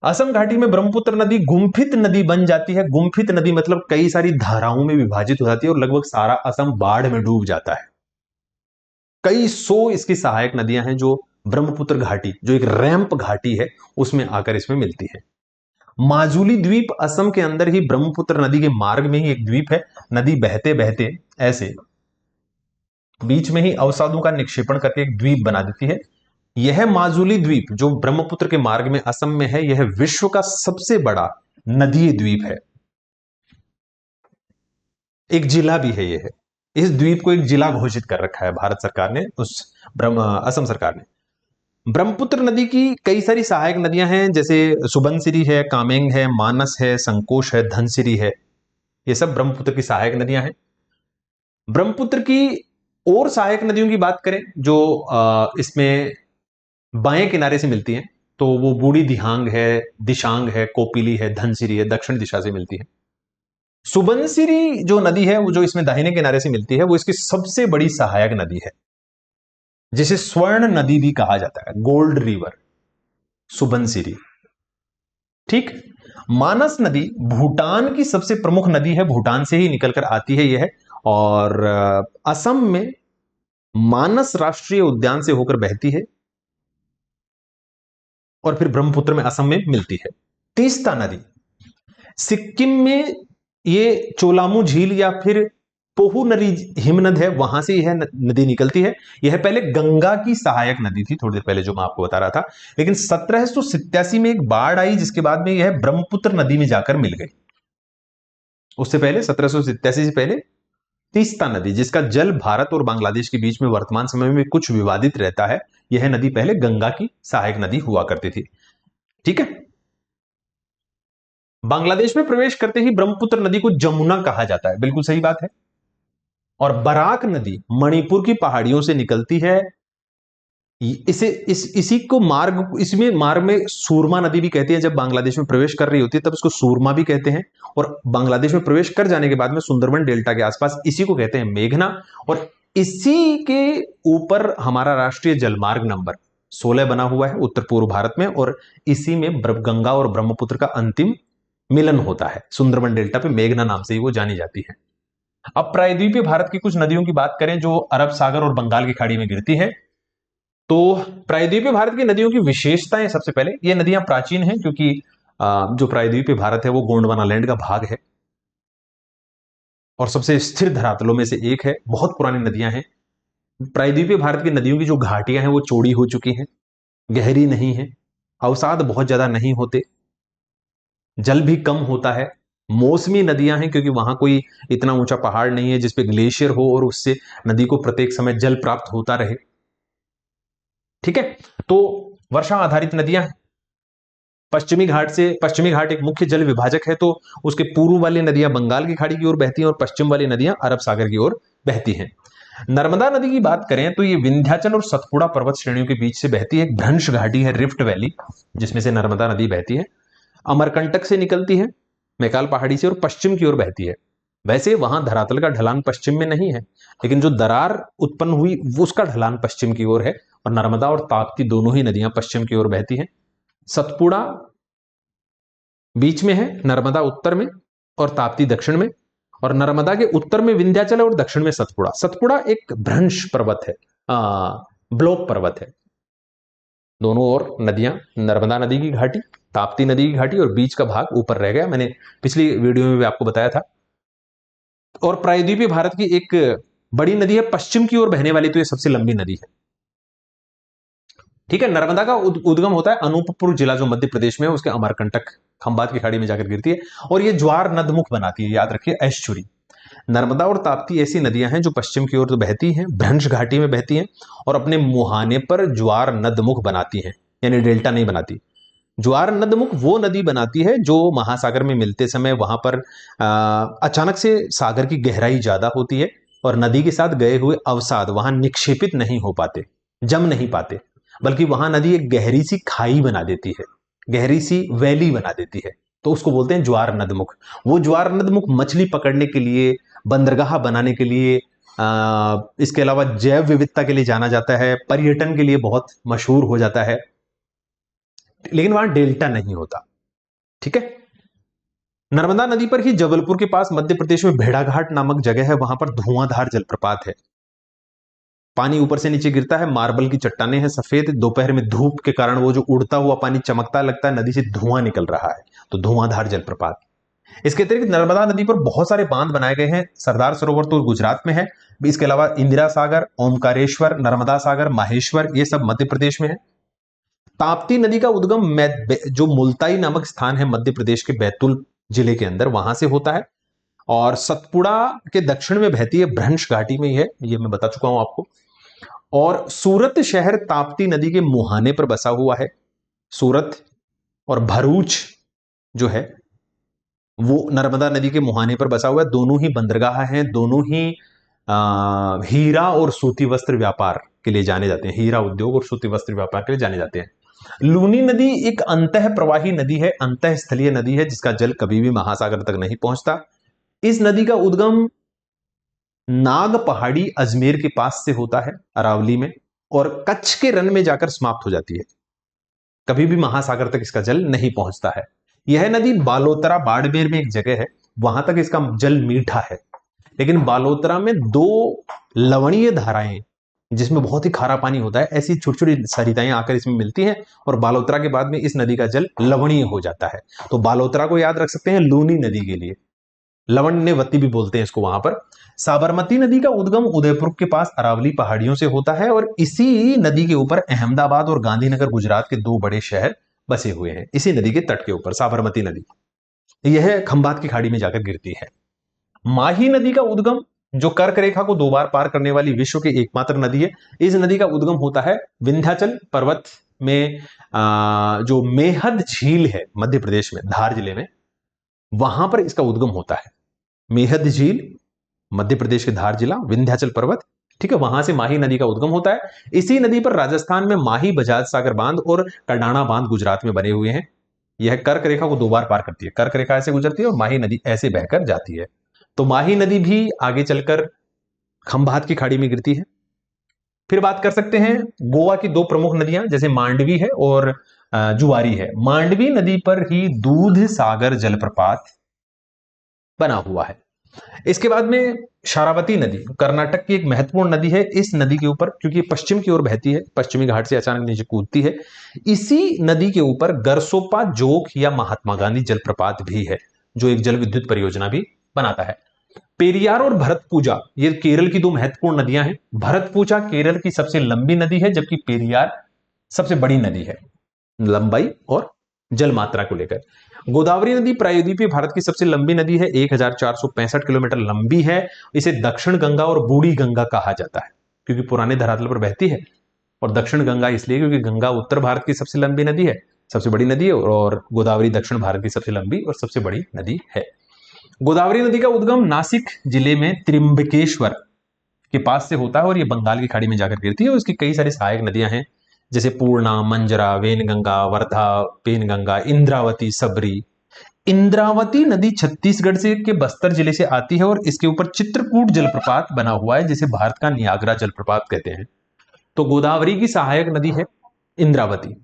असम घाटी में ब्रह्मपुत्र नदी गुम्फित नदी बन जाती है। गुम्फित नदी मतलब कई सारी धाराओं में विभाजित हो जाती है और लगभग सारा असम बाढ़ में डूब जाता है। कई सौ इसकी सहायक नदियां हैं जो ब्रह्मपुत्र घाटी, जो एक रैंप घाटी है, उसमें आकर इसमें मिलती है। माजुली द्वीप असम के अंदर ही ब्रह्मपुत्र नदी के मार्ग में ही एक द्वीप है। नदी बहते बहते ऐसे बीच में ही अवसादों का निक्षेपण करके एक द्वीप बना देती है। यह माजुली द्वीप जो ब्रह्मपुत्र के मार्ग में असम में है, यह विश्व का सबसे बड़ा नदीय द्वीप है। एक जिला भी है यह। इस द्वीप को एक जिला घोषित कर रखा है भारत सरकार ने, असम सरकार ने। ब्रह्मपुत्र नदी की कई सारी सहायक नदियां हैं, जैसे सुबनसिरी है, कामेंग है, मानस है, संकोश है, धनसिरी है। ये सब ब्रह्मपुत्र की सहायक नदियां हैं। ब्रह्मपुत्र की और सहायक नदियों की बात करें जो इसमें बाएं किनारे से मिलती हैं, तो वो बूढ़ी दिहांग है, दिशांग है, कोपिली है, धनसिरी है, दक्षिण दिशा से मिलती है। सुबनसिरी जो नदी है, वो जो इसमें दाहिने किनारे से मिलती है, वो इसकी सबसे बड़ी सहायक नदी है, जिसे स्वर्ण नदी भी कहा जाता है, गोल्ड रिवर, सुबनसिरी। ठीक। मानस नदी भूटान की सबसे प्रमुख नदी है, भूटान से ही निकलकर आती है यह, और असम में मानस राष्ट्रीय उद्यान से होकर बहती है और फिर ब्रह्मपुत्र में असम में मिलती है। तीस्ता नदी सिक्किम में ये चोलामू झील या फिर पोहुनरी हिमनद है, वहां से यह नदी निकलती है। यह पहले गंगा की सहायक नदी थी, थोड़ी देर पहले जो मैं आपको बता रहा था, लेकिन 1787 में एक बाढ़ आई, जिसके बाद में यह ब्रह्मपुत्र नदी में जाकर मिल गई। उससे पहले 1787 से पहले तीस्ता नदी, जिसका जल भारत और बांग्लादेश के बीच में वर्तमान समय में कुछ विवादित रहता है, यह नदी पहले गंगा की सहायक नदी हुआ करती थी। ठीक है। बांग्लादेश में प्रवेश करते ही ब्रह्मपुत्र नदी को जमुना कहा जाता है, बिल्कुल सही बात है। और बराक नदी मणिपुर की पहाड़ियों से निकलती है। इसी को इसमें मार्ग में सूरमा नदी भी कहते हैं। जब बांग्लादेश में प्रवेश कर रही होती है तब इसको सूरमा भी कहते हैं, और बांग्लादेश में प्रवेश कर जाने के बाद में सुंदरबन डेल्टा के आसपास इसी को कहते हैं मेघना। और इसी के ऊपर हमारा राष्ट्रीय जलमार्ग नंबर 16 बना हुआ है उत्तर पूर्व भारत में, और इसी में गंगा और ब्रह्मपुत्र का अंतिम मिलन होता है। सुंदरबन डेल्टा पे मेघना नाम से ही वो जानी जाती है। अब प्रायद्वीपीय भारत की कुछ नदियों की बात करें जो अरब सागर और बंगाल की खाड़ी में गिरती है, तो प्रायद्वीपीय भारत की नदियों की विशेषताएं, सबसे पहले ये नदियां प्राचीन हैं, क्योंकि जो प्रायद्वीपीय भारत है वो गोंडवाना लैंड का भाग है और सबसे स्थिर धरातलों में से एक है। बहुत पुरानी नदियां हैं। प्रायद्वीपीय भारत की नदियों की जो घाटियां हैं वो चौड़ी हो चुकी हैं, गहरी नहीं है, अवसाद बहुत ज्यादा नहीं होते, जल भी कम होता है। मौसमी नदियां हैं, क्योंकि वहां कोई इतना ऊंचा पहाड़ नहीं है जिसपे ग्लेशियर हो और उससे नदी को प्रत्येक समय जल प्राप्त होता रहे। ठीक है। तो वर्षा आधारित नदियां हैं। पश्चिमी घाट एक मुख्य जल विभाजक है, तो उसके पूर्व वाली नदियां बंगाल की खाड़ी की ओर बहती हैं और पश्चिम वाली नदियां अरब सागर की ओर बहती हैं। नर्मदा नदी की बात करें तो ये विंध्याचल और सतपुड़ा पर्वत श्रेणियों के बीच से बहती है। भ्रंश घाटी है, रिफ्ट वैली, जिसमें से नर्मदा नदी बहती है। अमरकंटक से निकलती है, मैकाल पहाड़ी से, और पश्चिम की ओर बहती है। वैसे वहां धरातल का ढलान पश्चिम में नहीं है, लेकिन जो दरार उत्पन्न हुई वो उसका ढलान पश्चिम की ओर है, और नर्मदा और ताप्ती दोनों ही नदियां पश्चिम की ओर बहती हैं। सतपुड़ा बीच में है, नर्मदा उत्तर में और ताप्ती दक्षिण में, और नर्मदा के उत्तर में विंध्याचल और दक्षिण में सतपुड़ा। सतपुड़ा एक भ्रंश पर्वत है, ब्लॉक पर्वत है। दोनों ओर नदियां, नर्मदा नदी की घाटी, ताप्ती नदी की घाटी, और बीच का भाग ऊपर रह गया। मैंने पिछली वीडियो में भी आपको बताया था। और प्रायद्वीपीय भारत की एक बड़ी नदी है पश्चिम की ओर बहने वाली, तो ये सबसे लंबी नदी है। ठीक है। नर्मदा का उद्गम होता है अनूपपुर जिला जो मध्य प्रदेश में है, उसके अमरकंटक खंबात की खाड़ी में जाकर गिरती है, और ये ज्वार नदमुख बनाती है, याद रखिए, एस्चुरी। नर्मदा और ताप्ती ऐसी नदियां हैं जो पश्चिम की ओर तो बहती हैं, भ्रंश घाटी में बहती हैं, और अपने मुहाने पर ज्वार नदमुख बनाती हैं, यानी डेल्टा नहीं बनाती। ज्वार नदमुख वो नदी बनाती है जो महासागर में मिलते समय वहां पर अचानक से सागर की गहराई ज्यादा होती है, और नदी के साथ गए हुए अवसाद वहां निक्षेपित नहीं हो पाते, जम नहीं पाते, बल्कि वहां नदी एक गहरी सी खाई बना देती है, गहरी सी वैली बना देती है, तो उसको बोलते हैं ज्वार नदमुख। वो ज्वार नदमुख मछली पकड़ने के लिए, बंदरगाह बनाने के लिए, इसके अलावा जैव विविधता के लिए जाना जाता है, पर्यटन के लिए बहुत मशहूर हो जाता है, लेकिन वहां डेल्टा नहीं होता। ठीक है। नर्मदा नदी पर ही जबलपुर के पास मध्य प्रदेश में भेड़ाघाट नामक जगह है, वहां पर धुआंधार जलप्रपात है। पानी ऊपर से नीचे गिरता है, मार्बल की चट्टानें हैं सफेद, दोपहर में धूप के कारण वो जो उड़ता हुआ पानी चमकता लगता है, नदी से धुआं निकल रहा है, तो धुआंधार जलप्रपात। इसके अतिरिक्त नर्मदा नदी पर बहुत सारे बांध बनाए गए हैं। सरदार सरोवर तो गुजरात में है, इसके अलावा इंदिरा सागर, ओमकारेश्वर, नर्मदा सागर, माहेश्वर, ये सब मध्य प्रदेश में है। ताप्ती नदी का उद्गम जो मुल्ताई नामक स्थान है मध्य प्रदेश के बैतूल जिले के अंदर, वहां से होता है, और सतपुड़ा के दक्षिण में बहती है, भ्रंश घाटी में ही है, ये मैं बता चुका हूं आपको। और सूरत शहर ताप्ती नदी के मुहाने पर बसा हुआ है। सूरत और भरूच जो है वो नर्मदा नदी के मुहाने पर बसा हुआ है। दोनों ही बंदरगाह हैं, दोनों ही हीरा और सूती वस्त्र व्यापार के लिए जाने जाते हैं, हीरा उद्योग और सूती वस्त्र व्यापार के लिए जाने जाते हैं। लूनी नदी एक अंतः प्रवाही नदी है, अंतः स्थलीय नदी है, जिसका जल कभी भी महासागर तक नहीं पहुंचता। इस नदी का उद्गम नाग पहाड़ी अजमेर के पास से होता है, अरावली में, और कच्छ के रन में जाकर समाप्त हो जाती है। कभी भी महासागर तक इसका जल नहीं पहुंचता है। यह नदी बालोतरा बाड़मेर में एक जगह है, वहां तक इसका जल मीठा है, लेकिन बालोतरा में दो लवणीय धाराएं, जिसमें बहुत ही खारा पानी होता है, ऐसी छोटी छोटी सरिताएं आकर इसमें मिलती हैं, और बालोतरा के बाद में इस नदी का जल लवणीय हो जाता है। तो बालोतरा को याद रख सकते हैं लूनी नदी के लिए, लवण्यवती भी बोलते हैं इसको वहां पर। साबरमती नदी का उद्गम उदयपुर के पास अरावली पहाड़ियों से होता है, और इसी नदी के ऊपर अहमदाबाद और गांधीनगर गुजरात के दो बड़े शहर बसे हुए हैं, इसी नदी के तट के ऊपर साबरमती नदी। यह खंभात की खाड़ी में जाकर गिरती है। माही नदी का उद्गम, जो कर्क रेखा को दो बार पार करने वाली विश्व की एकमात्र नदी है, इस नदी का उद्गम होता है विंध्याचल पर्वत में, जो मेहद झील है मध्य प्रदेश में, धार जिले में, वहां पर इसका उद्गम होता है। मेहद झील मध्य प्रदेश के धार जिला, विंध्याचल पर्वत, ठीक है, वहां से माही नदी का उद्गम होता है। इसी नदी पर राजस्थान में माही बजाज सागर बांध और कडाणा बांध गुजरात में बने हुए हैं। यह कर्क रेखा को दो बार पार करती है, कर्क रेखा ऐसे गुजरती है और माही नदी ऐसे बहकर जाती है। तो माही नदी भी आगे चलकर खंभात की खाड़ी में गिरती है। फिर बात कर सकते हैं गोवा की दो प्रमुख नदियां, जैसे मांडवी है और जुआरी है। मांडवी नदी पर ही दूध सागर जलप्रपात बना हुआ है। इसके बाद में शारावती नदी कर्नाटक की एक महत्वपूर्ण नदी है। इस नदी के ऊपर, क्योंकि पश्चिम की ओर बहती है, पश्चिमी घाट से अचानक नीचे कूदती है, इसी नदी के ऊपर गरसोपा जोक या महात्मा गांधी जलप्रपात भी है, जो एक जल विद्युत परियोजना भी बनाता है। पेरियार और भरतपूजा, ये केरल की दो महत्वपूर्ण नदियां हैं। भरतपूजा केरल की सबसे लंबी नदी है, जबकि पेरियार सबसे बड़ी नदी है लंबाई और जल मात्रा को लेकर। गोदावरी नदी प्रायद्वीपीय भारत की सबसे लंबी नदी है, 1465 किलोमीटर लंबी है। इसे दक्षिण गंगा और बूढ़ी गंगा कहा जाता है, क्योंकि पुराने धरातल पर बहती है। और दक्षिण गंगा इसलिए क्योंकि गंगा उत्तर भारत की सबसे लंबी नदी है, सबसे बड़ी नदी है, और गोदावरी दक्षिण भारत की सबसे लंबी और सबसे बड़ी नदी है। गोदावरी नदी का उद्गम नासिक जिले में त्रिंबकेश्वर के पास से होता है, और यह बंगाल की खाड़ी में जाकर गिरती है। और इसकी कई सारी सहायक नदियां हैं, जैसे पूर्णा, मंजरा, वेनगंगा, वर्धा, पेनगंगा, इंद्रावती, सबरी। इंद्रावती नदी छत्तीसगढ़ से के बस्तर जिले से आती है, और इसके ऊपर चित्रकूट जलप्रपात बना हुआ है, जिसे भारत का नियाग्रा जलप्रपात कहते हैं। तो गोदावरी की सहायक नदी है इंद्रावती।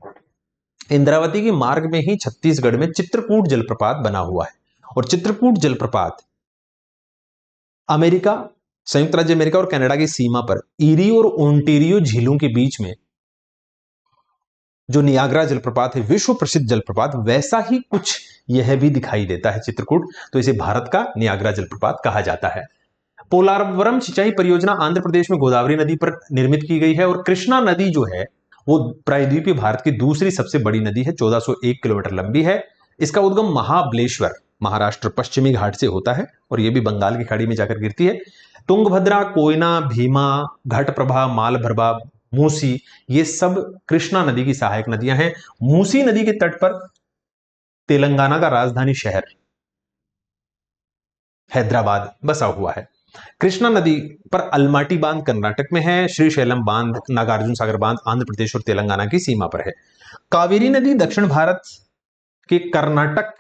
इंद्रावती के मार्ग में ही छत्तीसगढ़ में चित्रकूट जलप्रपात बना हुआ है, और चित्रकूट जलप्रपात अमेरिका, संयुक्त राज्य अमेरिका और कनाडा की सीमा पर ईरी और ओंटेरियो झीलों के बीच में जो नियाग्रा जलप्रपात है, विश्व प्रसिद्ध जलप्रपात, वैसा ही कुछ यह भी दिखाई देता है चित्रकूट, तो इसे भारत का नियाग्रा जलप्रपात कहा जाता है। पोलावरम सिंचाई परियोजना आंध्र प्रदेश में गोदावरी नदी पर निर्मित की गई है, और कृष्णा नदी जो है वो प्रायद्वीपीय भारत की दूसरी सबसे बड़ी नदी है, 1401 किलोमीटर लंबी है। इसका उद्गम महाबलेश्वर महाराष्ट्र पश्चिमी घाट से होता है, और यह भी बंगाल की खाड़ी में जाकर गिरती है। तुंगभद्रा, कोयना, भीमा, घटप्रभा, मालप्रभा, मूसी, ये सब कृष्णा नदी की सहायक नदियां हैं। मूसी नदी के तट पर तेलंगाना का राजधानी शहर हैदराबाद बसा हुआ है। कृष्णा नदी पर अलमाटी बांध कर्नाटक में है। श्रीशैलम बांध, नागार्जुन सागर बांध आंध्र प्रदेश और तेलंगाना की सीमा पर है। कावेरी नदी दक्षिण भारत के कर्नाटक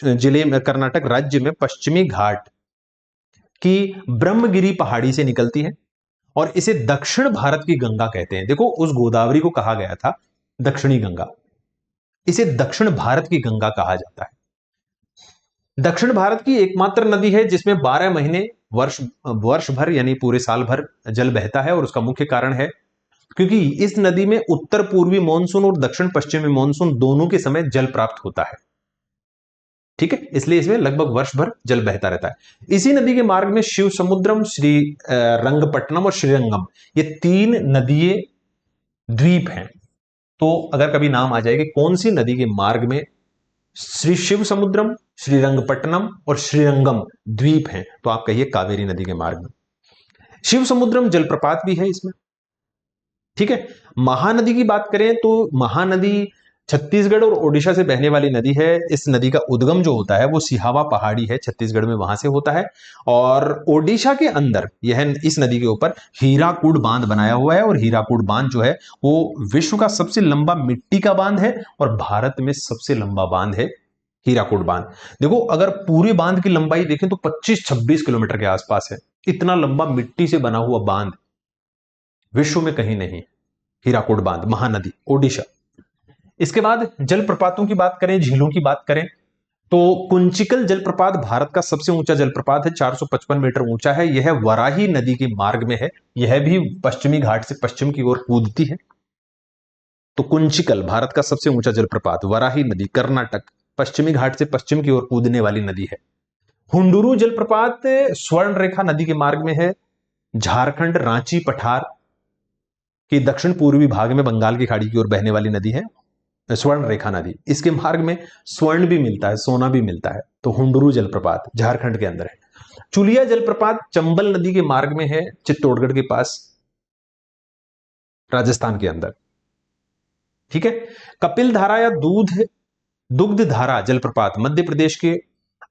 जिले में, कर्नाटक राज्य में पश्चिमी घाट कि ब्रह्मगिरी पहाड़ी से निकलती है और इसे दक्षिण भारत की गंगा कहते हैं। देखो, उस गोदावरी को कहा गया था दक्षिणी गंगा, इसे दक्षिण भारत की गंगा कहा जाता है। दक्षिण भारत की एकमात्र नदी है जिसमें 12 महीने वर्ष भर यानी पूरे साल भर जल बहता है, और उसका मुख्य कारण है क्योंकि इस नदी में उत्तर पूर्वी मानसून और दक्षिण पश्चिमी मानसून दोनों के समय जल प्राप्त होता है। ठीक है, इसलिए इसमें लगभग वर्ष भर जल बहता रहता है। इसी नदी के मार्ग में शिव समुद्रम, श्री रंगपट्टनम और श्रीरंगम, ये 3 नदीय द्वीप हैं। तो अगर कभी नाम आ जाए कि कौन सी नदी के मार्ग में श्री शिव समुद्रम, श्रीरंगपट्टनम और श्रीरंगम द्वीप हैं, तो आप कहिए कावेरी नदी के मार्ग में। शिव समुद्रम जलप्रपात भी है इसमें। ठीक है, महानदी की बात करें तो महानदी छत्तीसगढ़ और ओडिशा से बहने वाली नदी है। इस नदी का उद्गम जो होता है वो सिहावा पहाड़ी है छत्तीसगढ़ में, वहां से होता है, और ओडिशा के अंदर यह इस नदी के ऊपर हीराकुड बांध बनाया हुआ है। और हीराकुड बांध जो है वो विश्व का सबसे लंबा मिट्टी का बांध है, और भारत में सबसे लंबा बांध है हीराकुड बांध। देखो, अगर पूरे बांध की लंबाई देखें तो 25-26 किलोमीटर के आसपास है। इतना लंबा मिट्टी से बना हुआ बांध विश्व में कहीं नहीं। हीराकुड बांध, महानदी, ओडिशा। इसके बाद जलप्रपातों की बात करें, झीलों की बात करें, तो कुंचिकल जलप्रपात भारत का सबसे ऊंचा जलप्रपात है, 455 मीटर ऊंचा है। यह वराही नदी के मार्ग में है। यह भी पश्चिमी घाट से पश्चिम की ओर कूदती है। तो कुंचिकल भारत का सबसे ऊंचा जलप्रपात, वराही नदी कर्नाटक, पश्चिमी घाट से पश्चिम की ओर कूदने वाली नदी है। हुंडुरु जलप्रपात स्वर्ण रेखा नदी के मार्ग में है। झारखंड रांची पठार की दक्षिण पूर्वी भाग में बंगाल की खाड़ी की ओर बहने वाली नदी है स्वर्ण रेखा नदी। इसके मार्ग में स्वर्ण भी मिलता है, सोना भी मिलता है। तो हुंडुरु जलप्रपात झारखंड के अंदर है। चुलिया जलप्रपात चंबल नदी के मार्ग में है, चित्तौड़गढ़ के पास, राजस्थान के अंदर। ठीक है, कपिल धारा या दुग्ध धारा जलप्रपात मध्य प्रदेश के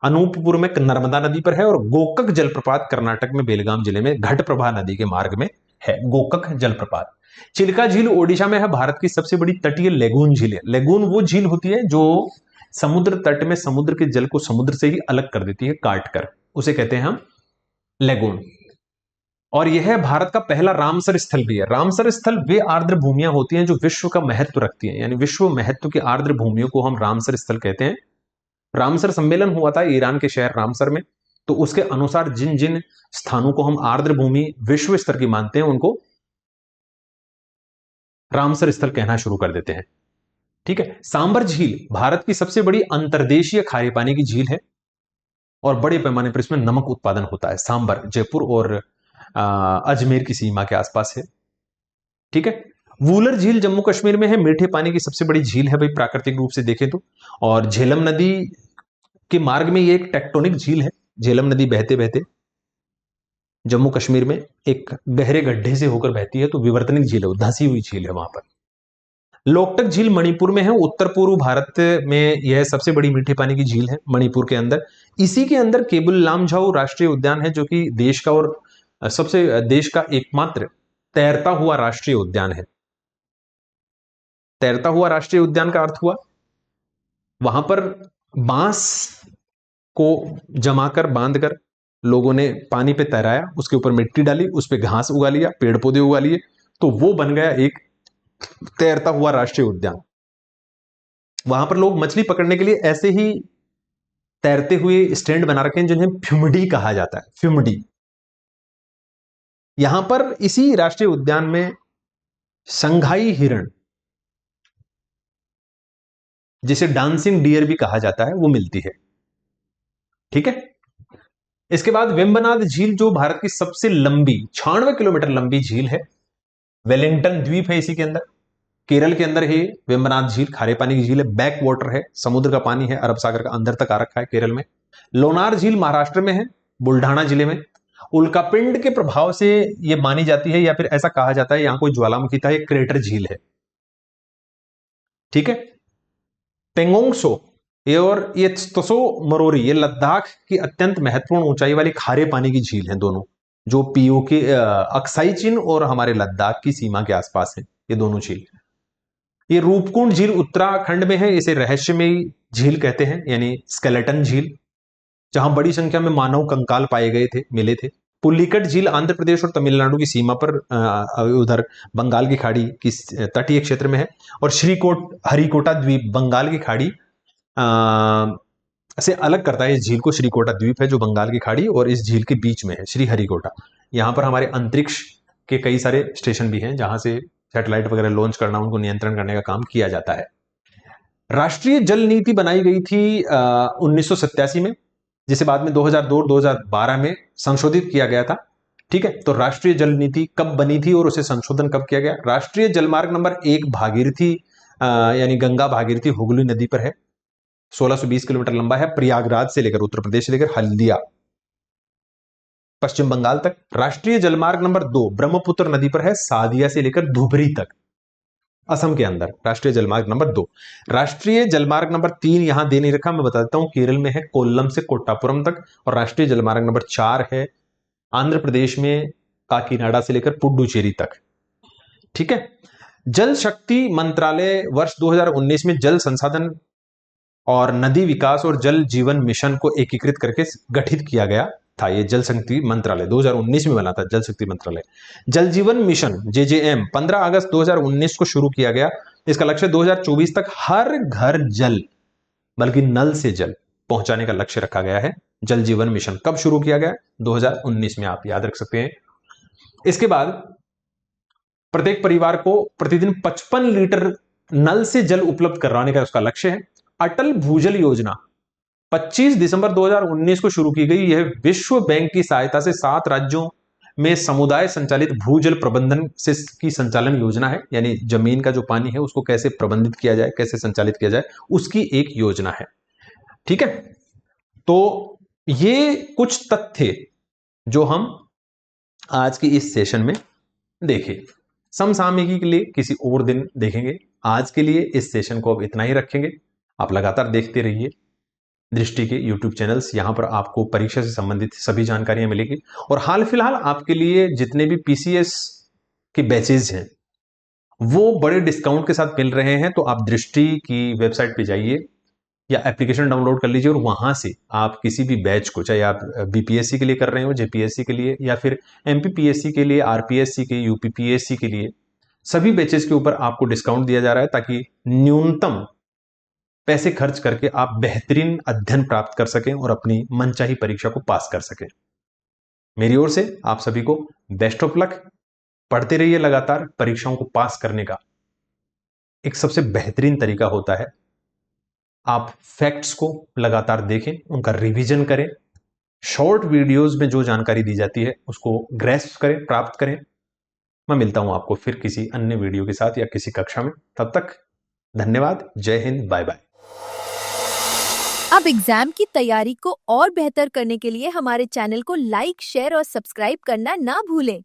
अनूपपुर में नर्मदा नदी पर है। और गोकक जलप्रपात कर्नाटक में बेलगाम जिले में घटप्रभा नदी के मार्ग में है, गोकक जलप्रपात। चिल्का झील ओडिशा में है, भारत की सबसे बड़ी तटीय लेगून झील है। लेगून वो झील होती है जो समुद्र तट में समुद्र के जल को समुद्र से ही अलग कर देती है, काट कर, उसे कहते हैं हम लेगून। और यह भारत का पहला रामसर स्थल भी है। रामसर स्थल वे आर्द्र भूमियां होती हैं जो विश्व का महत्व रखती हैं, यानी विश्व महत्व की आर्द्र भूमियों को हम रामसर स्थल कहते हैं। रामसर सम्मेलन हुआ था ईरान के शहर रामसर में, तो उसके अनुसार जिन जिन स्थानों को हम आर्द्र भूमि विश्व स्तर की मानते हैं उनको रामसर स्थल कहना शुरू कर देते हैं। ठीक है, सांबर झील भारत की सबसे बड़ी अंतर्देशीय खारे पानी की झील है, और बड़े पैमाने पर इसमें नमक उत्पादन होता है। सांबर जयपुर और अजमेर की सीमा के आसपास है। ठीक है, वूलर झील जम्मू कश्मीर में है, मीठे पानी की सबसे बड़ी झील है भाई प्राकृतिक रूप से देखें तो। और झेलम नदी के मार्ग में ये एक टेक्टोनिक झील है। झेलम नदी बहते बहते जम्मू कश्मीर में एक गहरे गड्ढे से होकर बहती है, तो विवर्तनिक झील है, वो धंसी हुई झील है वहां पर। लोकटक झील मणिपुर में है, उत्तर पूर्व भारत में यह सबसे बड़ी मीठे पानी की झील है मणिपुर के अंदर। इसी के अंदर केबुल लामझाऊ राष्ट्रीय उद्यान है, जो कि देश का और सबसे देश का एकमात्र तैरता हुआ राष्ट्रीय उद्यान है। तैरता हुआ राष्ट्रीय उद्यान का अर्थ हुआ वहां पर बांस को जमाकर बांधकर लोगों ने पानी पे तैराया, उसके ऊपर मिट्टी डाली, उस पे घास उगा लिया, पेड़ पौधे उगा लिए, तो वो बन गया एक तैरता हुआ राष्ट्रीय उद्यान। वहां पर लोग मछली पकड़ने के लिए ऐसे ही तैरते हुए स्टैंड बना रखे हैं जिन्हें फ्यूमडी कहा जाता है, फ्यूमडी। यहां पर इसी राष्ट्रीय उद्यान में संघाई हिरण, जिसे डांसिंग डियर भी कहा जाता है, वो मिलती है। ठीक है, इसके बाद वेम्बनाड झील जो भारत की सबसे लंबी 96 किलोमीटर लंबी झील है, वेलिंगटन द्वीप है इसी के अंदर, केरल के अंदर है। वेम्बनाड झील खारे पानी की झील है, बैक वाटर है, समुद्र का पानी है, अरब सागर का अंदर तक आ रखा है केरल में। लोनार झील महाराष्ट्र में है, बुल्ढाना जिले में। उल्कापिंड के प्रभाव से यह मानी जाती है, या फिर ऐसा कहा जाता है यहां कोई ज्वालामुखी था, एक क्रेटर झील है। ठीक है, पेंगोंगसो और ये त्सो मरोरी, ये लद्दाख की अत्यंत महत्वपूर्ण ऊंचाई वाली खारे पानी की झील है, दोनों जो पीओके अक्साई चीन और हमारे लद्दाख की सीमा के आसपास है, ये दोनों झील। ये रूपकुंड झील उत्तराखंड में है, इसे रहस्यमयी झील कहते हैं, यानी स्केलेटन झील। जहां बड़ी संख्या में मानव कंकाल पाए गए थे, मिले थे। पुलिकट झील आंध्र प्रदेश और तमिलनाडु की सीमा पर उधर बंगाल की खाड़ी की तटीय क्षेत्र में है। और हरिकोटा द्वीप बंगाल की खाड़ी से अलग करता है। इस झील को श्रीकोटा द्वीप है जो बंगाल की खाड़ी और इस झील के बीच में है, श्रीहरिकोटा। यहाँ पर हमारे अंतरिक्ष के कई सारे स्टेशन भी हैं जहां से सैटेलाइट वगैरह लॉन्च करना, उनको नियंत्रण करने का काम किया जाता है। राष्ट्रीय जल नीति बनाई गई थी 1987 में, जिसे बाद में 2002 2012 में संशोधित किया गया था। ठीक है, तो राष्ट्रीय जल नीति कब बनी थी और उसे संशोधन कब किया गया? राष्ट्रीय जलमार्ग नंबर 1 भागीरथी यानी गंगा भागीरथी हुगली नदी पर है। 1620 किलोमीटर लंबा है, प्रयागराज से लेकर, उत्तर प्रदेश से लेकर हल्दिया पश्चिम बंगाल तक। राष्ट्रीय जलमार्ग नंबर 2 ब्रह्मपुत्र नदी पर है, सादिया से लेकर धुबरी तक, असम के अंदर। राष्ट्रीय जलमार्ग नंबर 2। राष्ट्रीय जलमार्ग नंबर 3 यहां दे नहीं रखा, मैं बता देता हूं, केरल में है, कोल्लम से कोट्टापुरम तक। और राष्ट्रीय जलमार्ग नंबर 4 है आंध्र प्रदेश में, काकीनाडा से लेकर पुडुचेरी तक। ठीक है, जल शक्ति मंत्रालय वर्ष 2019 में जल संसाधन और नदी विकास और जल जीवन मिशन को एकीकृत करके गठित किया गया था। ये जल शक्ति मंत्रालय 2019 में बना था, जल शक्ति मंत्रालय। जल जीवन मिशन JJM 15 अगस्त 2019 को शुरू किया गया। इसका लक्ष्य 2024 तक हर घर जल, बल्कि नल से जल पहुंचाने का लक्ष्य रखा गया है। जल जीवन मिशन कब शुरू किया गया? 2019 में, आप याद रख सकते हैं। इसके बाद प्रत्येक परिवार को प्रतिदिन 55 लीटर नल से जल उपलब्ध करवाने का उसका लक्ष्य है। अटल भूजल योजना 25 दिसंबर 2019 को शुरू की गई। यह विश्व बैंक की सहायता से 7 राज्यों में समुदाय संचालित भूजल प्रबंधन से की संचालन योजना है। यानी जमीन का जो पानी है उसको कैसे प्रबंधित किया जाए, कैसे संचालित किया जाए, उसकी एक योजना है। ठीक है, तो ये कुछ तथ्य जो हम आज की इस सेशन में देखे। समसामयिकी के लिए किसी और दिन देखेंगे। आज के लिए इस सेशन को अब इतना ही रखेंगे। आप लगातार देखते रहिए दृष्टि के YouTube चैनल्स। यहां पर आपको परीक्षा से संबंधित सभी जानकारियां मिलेगी। और हाल फिलहाल आपके लिए जितने भी PCS के बैचेज हैं वो बड़े डिस्काउंट के साथ मिल रहे हैं। तो आप दृष्टि की वेबसाइट पे जाइए या एप्लीकेशन डाउनलोड कर लीजिए और वहां से आप किसी भी बैच को, चाहे आप BPSC के लिए कर रहे हो, JPSC के लिए, या फिर MPPSC के लिए, RPSC के, UPPSC के लिए, सभी बैचेस के ऊपर आपको डिस्काउंट दिया जा रहा है ताकि न्यूनतम पैसे खर्च करके आप बेहतरीन अध्ययन प्राप्त कर सकें और अपनी मनचाही परीक्षा को पास कर सकें। मेरी ओर से आप सभी को बेस्ट ऑफ लक। पढ़ते रहिए लगातार। परीक्षाओं को पास करने का एक सबसे बेहतरीन तरीका होता है आप फैक्ट्स को लगातार देखें, उनका रिवीजन करें, शॉर्ट वीडियोस में जो जानकारी दी जाती है उसको ग्रैस्प करें, प्राप्त करें। मैं मिलता हूं आपको फिर किसी अन्य वीडियो के साथ या किसी कक्षा में। तब तक धन्यवाद। जय हिंद। Bye bye. अब एग्जाम की तैयारी को और बेहतर करने के लिए हमारे चैनल को लाइक, शेयर और सब्सक्राइब करना ना भूलें।